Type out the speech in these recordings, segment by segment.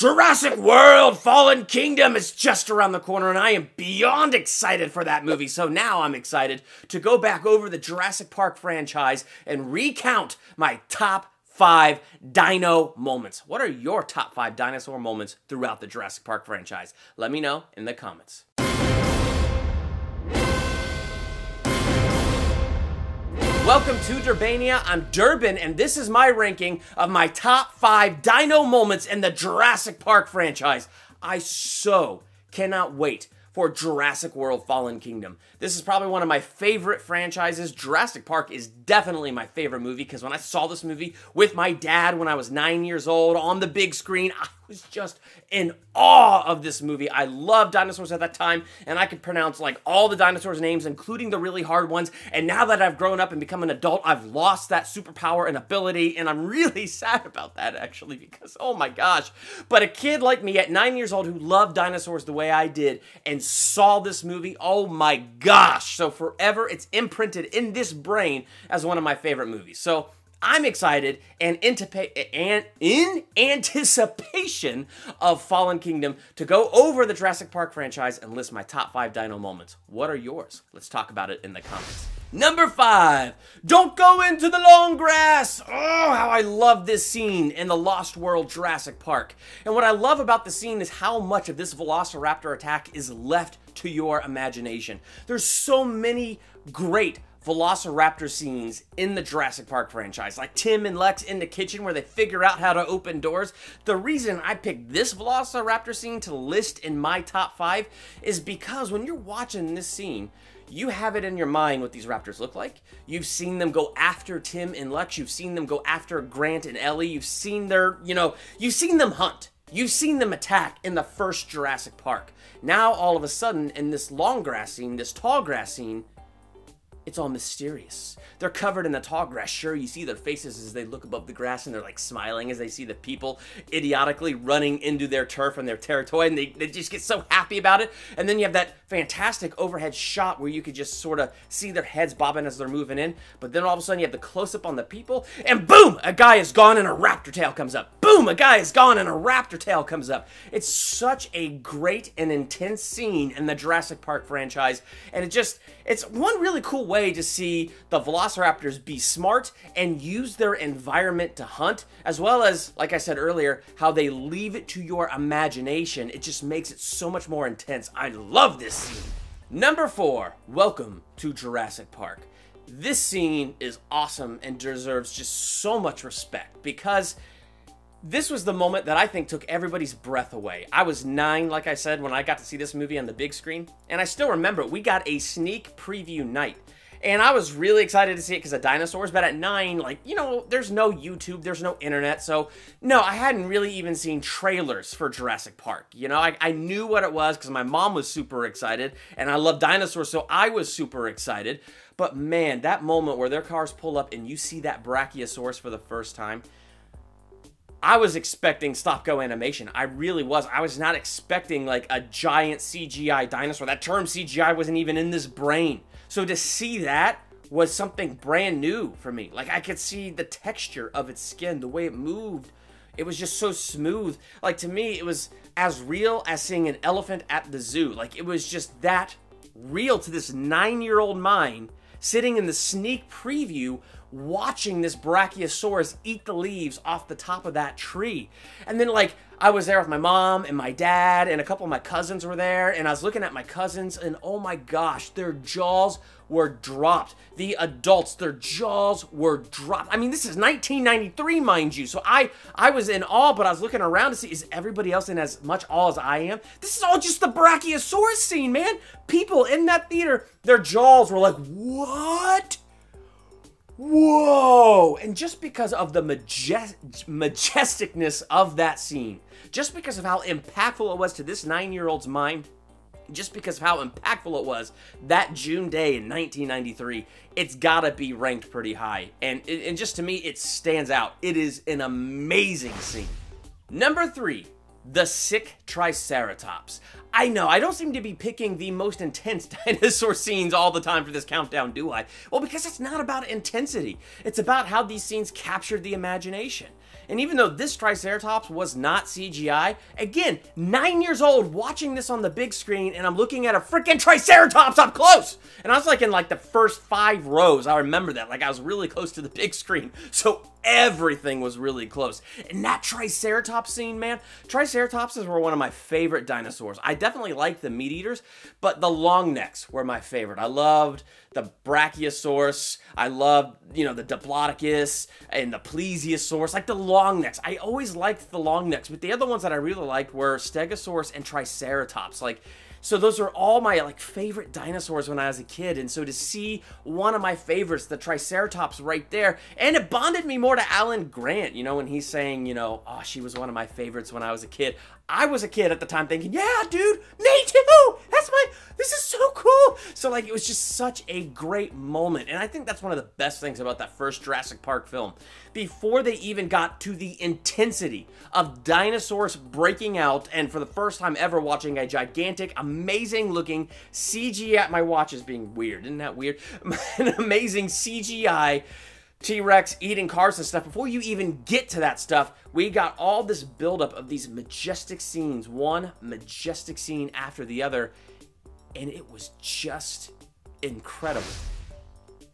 Jurassic World Fallen Kingdom is just around the corner, and I am beyond excited for that movie. So now I'm excited to go back over the Jurassic Park franchise and recount my top 5 dino moments. What are your top 5 dinosaur moments throughout the Jurassic Park franchise? Let me know in the comments. Welcome to Durbania. I'm Durbin, and this is my ranking of my top 5 dino moments in the Jurassic Park franchise. I so cannot wait for Jurassic World Fallen Kingdom. This is probably one of my favorite franchises. Jurassic Park is definitely my favorite movie because when I saw this movie with my dad when I was 9 years old on the big screen, I was just in awe of this movie. I loved dinosaurs at that time, and I could pronounce like all the dinosaurs' names, including the really hard ones. And now that I've grown up and become an adult, I've lost that superpower and ability, and I'm really sad about that actually because, oh my gosh. But a kid like me at 9 years old who loved dinosaurs the way I did and saw this movie, oh my gosh. So forever it's imprinted in this brain as one of my favorite movies. So I'm excited and in anticipation of Fallen Kingdom to go over the Jurassic Park franchise and list my top 5 dino moments. What are yours? Let's talk about it in the comments. Number 5, don't go into the long grass. Oh, how I love this scene in the Lost World Jurassic Park. And what I love about the scene is how much of this Velociraptor attack is left to your imagination. There's so many great Velociraptor scenes in the Jurassic Park franchise, like Tim and Lex in the kitchen where they figure out how to open doors. The reason I picked this Velociraptor scene to list in my top 5 is because when you're watching this scene, you have it in your mind what these raptors look like. You've seen them go after Tim and Lex. You've seen them go after Grant and Ellie. You've seen their, you've seen them hunt. You've seen them attack in the first Jurassic Park. Now, all of a sudden, in this long grass scene, this tall grass scene, it's all mysterious. They're covered in the tall grass. Sure, you see their faces as they look above the grass and they're like smiling as they see the people idiotically running into their turf and their territory, and they just get so happy about it. And then you have that fantastic overhead shot where you could just sort of see their heads bobbing as they're moving in. But then all of a sudden you have the close-up on the people, and boom, a guy is gone and a raptor tail comes up. Boom, a guy is gone and a raptor tail comes up. It's such a great and intense scene in the Jurassic Park franchise, and it's one really cool way to see the Velociraptors be smart and use their environment to hunt, as well as, like I said earlier, how they leave it to your imagination. It just makes it so much more intense. I love this scene. Number 4, welcome to Jurassic Park. This scene is awesome and deserves just so much respect because this was the moment that I think took everybody's breath away. I was 9, like I said, when I got to see this movie on the big screen. And I still remember, we got a sneak preview night. And I was really excited to see it because of dinosaurs. But at 9, there's no YouTube, there's no internet. So, no, I hadn't really even seen trailers for Jurassic Park. I knew what it was because my mom was super excited. And I love dinosaurs, so I was super excited. But man, that moment where their cars pull up and you see that Brachiosaurus for the first time, I was expecting stop-go animation. I really was. I was not expecting like a giant CGI dinosaur. That term CGI wasn't even in this brain. So to see that was something brand new for me. Like I could see the texture of its skin, the way it moved. It was just so smooth. Like to me, it was as real as seeing an elephant at the zoo. Like it was just that real to this 9-year-old mind sitting in the sneak preview watching this Brachiosaurus eat the leaves off the top of that tree. And then I was there with my mom and my dad and a couple of my cousins were there, and I was looking at my cousins and oh my gosh, their jaws were dropped. The adults, their jaws were dropped. I mean, this is 1993, mind you. So I was in awe, but I was looking around to see, is everybody else in as much awe as I am? This is all just the Brachiosaurus scene, man. People in that theater, their jaws were like, what? Whoa! And just because of the majesticness of that scene, just because of how impactful it was to this 9-year-old's mind, just because of how impactful it was that June day in 1993, it's gotta be ranked pretty high. And just to me, it stands out. It is an amazing scene. Number 3, the sick Triceratops. I know, I don't seem to be picking the most intense dinosaur scenes all the time for this countdown, do I? Well, because it's not about intensity. It's about how these scenes captured the imagination. And even though this Triceratops was not CGI, again, 9 years old watching this on the big screen, and I'm looking at a freaking Triceratops up close. And I was like in like the first 5 rows. I remember that. Like I was really close to the big screen. So everything was really close. And that Triceratops scene, man, Triceratopses were one of my favorite dinosaurs. I definitely liked the meat eaters, but the long necks were my favorite. I loved the Brachiosaurus. I loved, you know, the Diplodocus and the Plesiosaurus, like the long necks. I always liked the long necks, but the other ones that I really liked were Stegosaurus and Triceratops. Like, so those are all my like favorite dinosaurs when I was a kid, and so to see one of my favorites, the Triceratops, right there, and it bonded me more to Alan Grant, you know, when he's saying, you know, oh, she was one of my favorites when I was a kid. I was a kid at the time thinking, yeah, dude, me too! This is so cool! So like, it was just such a great moment, and I think that's one of the best things about that first Jurassic Park film. Before they even got to the intensity of dinosaurs breaking out, and for the first time ever watching a gigantic, amazing looking CGI, my watch is being weird, isn't that weird? An amazing CGI T-Rex eating cars and stuff. Before you even get to that stuff, we got all this buildup of these majestic scenes, one majestic scene after the other, and it was just incredible.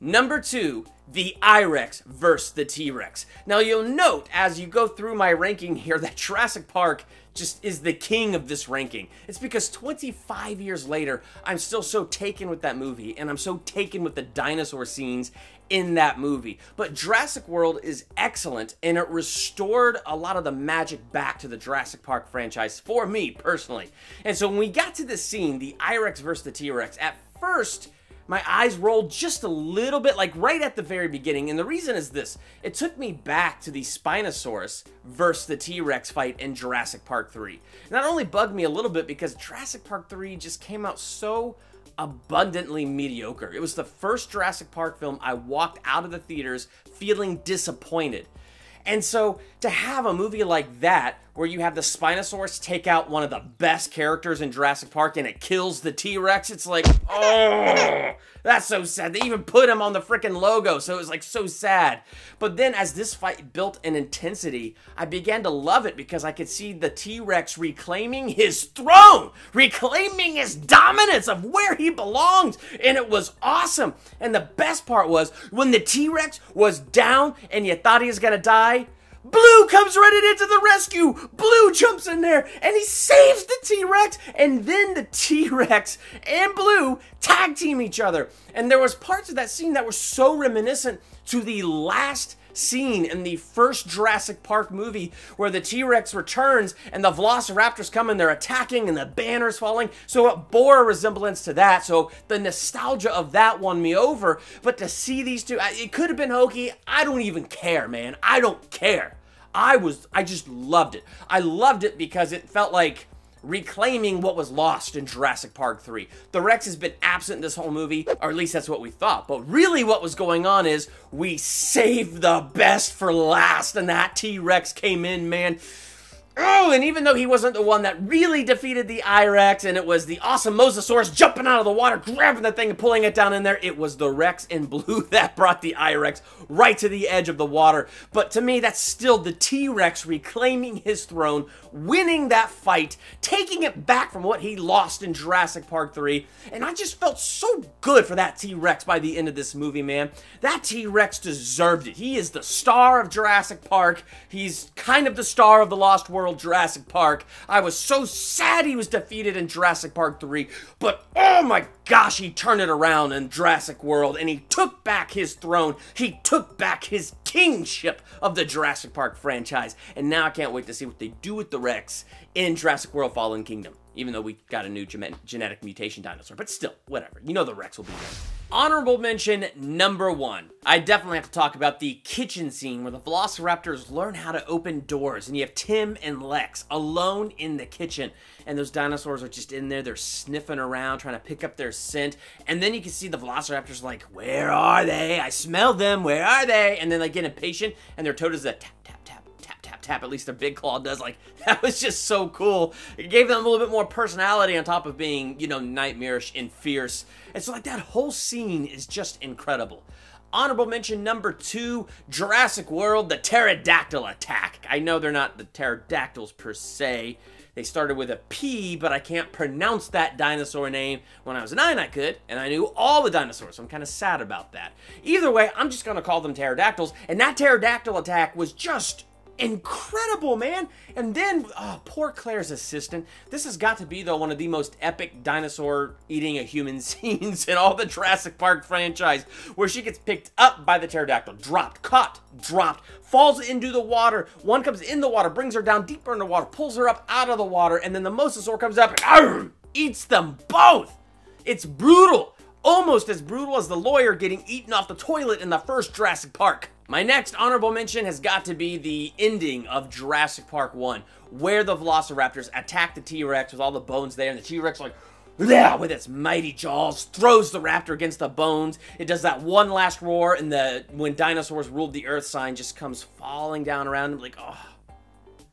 Number 2, the I-Rex versus the T-Rex. Now you'll note as you go through my ranking here that Jurassic Park just is the king of this ranking. It's because 25 years later, I'm still so taken with that movie, and I'm so taken with the dinosaur scenes in that movie. But Jurassic World is excellent, and it restored a lot of the magic back to the Jurassic Park franchise for me personally. And so when we got to this scene, the I-Rex versus the T-Rex, at first, my eyes rolled just a little bit, like right at the very beginning, and the reason is this. It took me back to the Spinosaurus versus the T-Rex fight in Jurassic Park 3. Not only bugged me a little bit because Jurassic Park 3 just came out so abundantly mediocre. It was the first Jurassic Park film I walked out of the theaters feeling disappointed. And so to have a movie like that, where you have the Spinosaurus take out one of the best characters in Jurassic Park and it kills the T-Rex, it's like, oh, that's so sad. They even put him on the freaking logo, so it was like so sad. But then as this fight built in intensity, I began to love it because I could see the T-Rex reclaiming his throne, reclaiming his dominance of where he belongs, and it was awesome. And the best part was when the T-Rex was down and you thought he was gonna die, Blue comes running into the rescue. Blue jumps in there and he saves the T-Rex, and then the T-Rex and Blue tag team each other. And there was parts of that scene that were so reminiscent to the last scene in the first Jurassic Park movie where the T-Rex returns and the Velociraptors come and they're attacking and the banner's falling. So it bore a resemblance to that. So the nostalgia of that won me over. But to see these two, it could have been hokey. I don't even care, man. I don't care. I just loved it. I loved it because it felt like reclaiming what was lost in Jurassic Park 3. The Rex has been absent in this whole movie, or at least that's what we thought. But really what was going on is we saved the best for last, and that T-Rex came in, man. Oh, and even though he wasn't the one that really defeated the I-Rex, and it was the awesome Mosasaurus jumping out of the water, grabbing the thing and pulling it down in there, it was the Rex in blue that brought the I-Rex right to the edge of the water. But to me, that's still the T-Rex reclaiming his throne, winning that fight, taking it back from what he lost in Jurassic Park 3. And I just felt so good for that T-Rex by the end of this movie, man. That T-Rex deserved it. He is the star of Jurassic Park. He's kind of the star of the Lost World, Jurassic Park. I was so sad he was defeated in Jurassic Park 3, but oh my gosh, he turned it around in Jurassic World, and he took back his throne. He took back his kingship of the Jurassic Park franchise, and now I can't wait to see what they do with the Rex in Jurassic World Fallen Kingdom, even though we got a new genetic mutation dinosaur, but still, whatever. You know the Rex will be there. Honorable mention number 1. I definitely have to talk about the kitchen scene where the Velociraptors learn how to open doors, and you have Tim and Lex alone in the kitchen, and those dinosaurs are just in there. They're sniffing around, trying to pick up their scent, and then you can see the Velociraptors like, where are they? I smell them. Where are they? And then they get impatient, and their toe does a tap, tap, tap, tap, tap, tap. At least their big claw does. Like, that was just so cool. It gave them a little bit more personality on top of being, you know, nightmarish and fierce. And so, like, that whole scene is just incredible. Honorable mention number 2, Jurassic World, the pterodactyl attack. I know they're not the pterodactyls per se. They started with a P, but I can't pronounce that dinosaur name. When I was 9, I could, and I knew all the dinosaurs, so I'm kind of sad about that. Either way, I'm just going to call them pterodactyls, and that pterodactyl attack was just incredible, man. And then, oh, poor Claire's assistant. This has got to be, though, one of the most epic dinosaur eating a human scenes in all the Jurassic Park franchise, where she gets picked up by the pterodactyl, dropped, caught, dropped, falls into the water. One comes in the water, brings her down deeper in the water, pulls her up out of the water, and then the mosasaur comes up and eats them both. It's brutal. Almost as brutal as the lawyer getting eaten off the toilet in the first Jurassic Park. My next honorable mention has got to be the ending of Jurassic Park 1, where the Velociraptors attack the T-Rex with all the bones there, and the T-Rex, like, yeah, with its mighty jaws, throws the raptor against the bones. It does that one last roar, and the "when dinosaurs ruled the earth" sign just comes falling down around him, like, oh,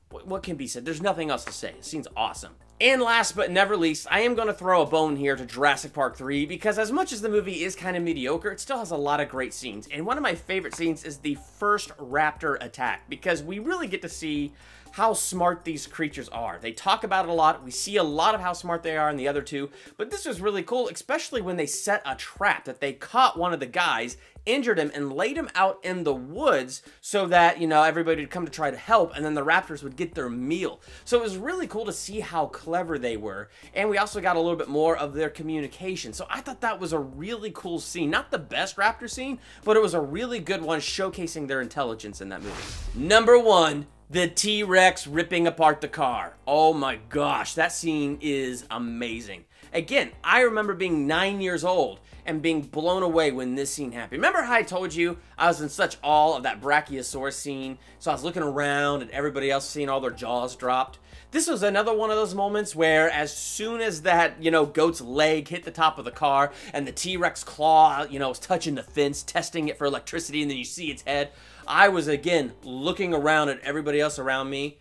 what can be said? There's nothing else to say. The scene's awesome. And last but never least, I am going to throw a bone here to Jurassic Park 3, because as much as the movie is kind of mediocre, it still has a lot of great scenes. And one of my favorite scenes is the first raptor attack, because we really get to see how smart these creatures are. They talk about it a lot. We see a lot of how smart they are in the other two, but this was really cool, especially when they set a trap that they caught one of the guys, injured him, and laid him out in the woods so that, you know, everybody would come to try to help, and then the raptors would get their meal. So it was really cool to see how clever they were, and we also got a little bit more of their communication. So I thought that was a really cool scene. Not the best raptor scene, but it was a really good one showcasing their intelligence in that movie. Number 1, the T-Rex ripping apart the car. Oh my gosh, that scene is amazing. Again, I remember being 9 years old and being blown away when this scene happened. Remember how I told you I was in such awe of that Brachiosaurus scene? So I was looking around and everybody else seeing all their jaws dropped. This was another one of those moments where as soon as that, you know, goat's leg hit the top of the car and the T-Rex claw, you know, was touching the fence, testing it for electricity, and then you see its head, I was again looking around at everybody else around me.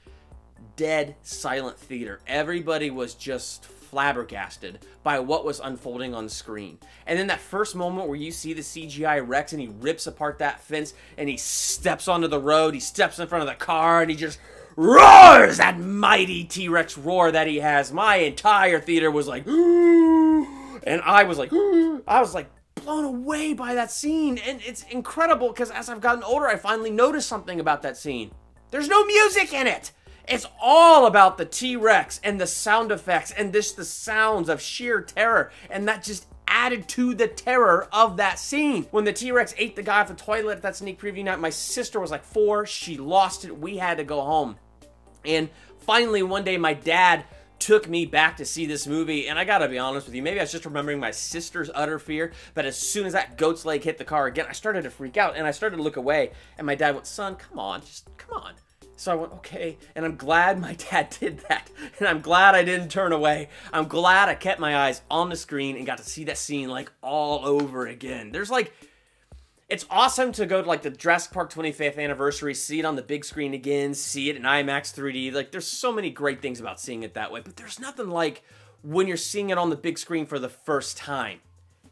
Dead silent theater. Everybody was just flabbergasted by what was unfolding on the screen. And then that first moment where you see the CGI Rex and he rips apart that fence and he steps onto the road, he steps in front of the car and he just roars that mighty T-Rex roar that he has. My entire theater was like, and I was like blown away by that scene. And it's incredible because as I've gotten older, I finally noticed something about that scene. There's no music in it. It's all about the T-Rex and the sound effects and just the sounds of sheer terror. And that just added to the terror of that scene. When the T-Rex ate the guy off the toilet at that sneak preview night, my sister was like 4. She lost it. We had to go home. And finally, one day, my dad took me back to see this movie, and I gotta be honest with you, maybe I was just remembering my sister's utter fear, but as soon as that goat's leg hit the car again, I started to freak out, and I started to look away, and my dad went, "Son, come on, just come on." So I went, okay, and I'm glad my dad did that, and I'm glad I didn't turn away. I'm glad I kept my eyes on the screen and got to see that scene, like, all over again. There's, like, it's awesome to go to, like, the Jurassic Park 25th anniversary, see it on the big screen again, see it in IMAX 3D. Like, there's so many great things about seeing it that way, but there's nothing like when you're seeing it on the big screen for the first time.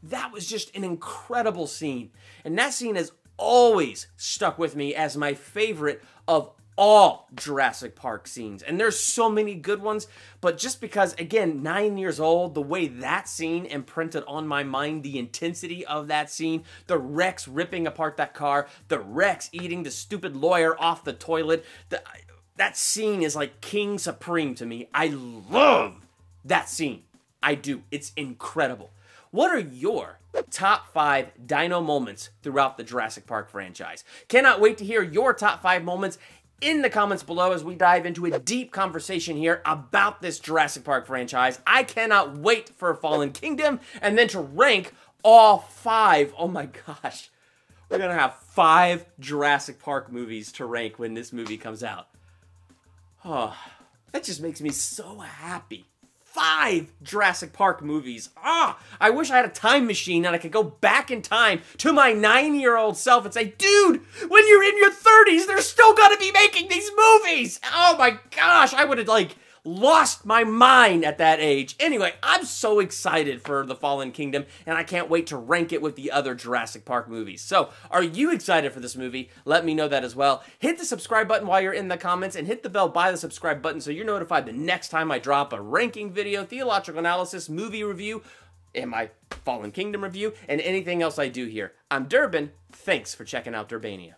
That was just an incredible scene, and that scene has always stuck with me as my favorite of all Jurassic Park scenes. And there's so many good ones, but just because, again, 9 years old, the way that scene imprinted on my mind, the intensity of that scene, the Rex ripping apart that car, the Rex eating the stupid lawyer off the toilet, that scene is like king supreme to me. I love that scene. I do. It's incredible. What are your top 5 dino moments throughout the Jurassic Park franchise? Cannot wait to hear your top 5 moments in the comments below as we dive into a deep conversation here about this Jurassic Park franchise. I cannot wait for Fallen Kingdom and then to rank all 5. Oh my gosh. We're going to have 5 Jurassic Park movies to rank when this movie comes out. Oh, that just makes me so happy. 5 Jurassic Park movies. I wish I had a time machine and I could go back in time to my 9-year-old self and say, dude, when you're in your 30s, they're still gonna be making these movies. Oh my gosh, I would have like lost my mind at that age. Anyway, I'm so excited for The Fallen Kingdom, and I can't wait to rank it with the other Jurassic Park movies. So, are you excited for this movie? Let me know that as well. Hit the subscribe button while you're in the comments, and hit the bell by the subscribe button so you're notified the next time I drop a ranking video, theological analysis, movie review, and my Fallen Kingdom review, and anything else I do here. I'm Durbin. Thanks for checking out Durbania.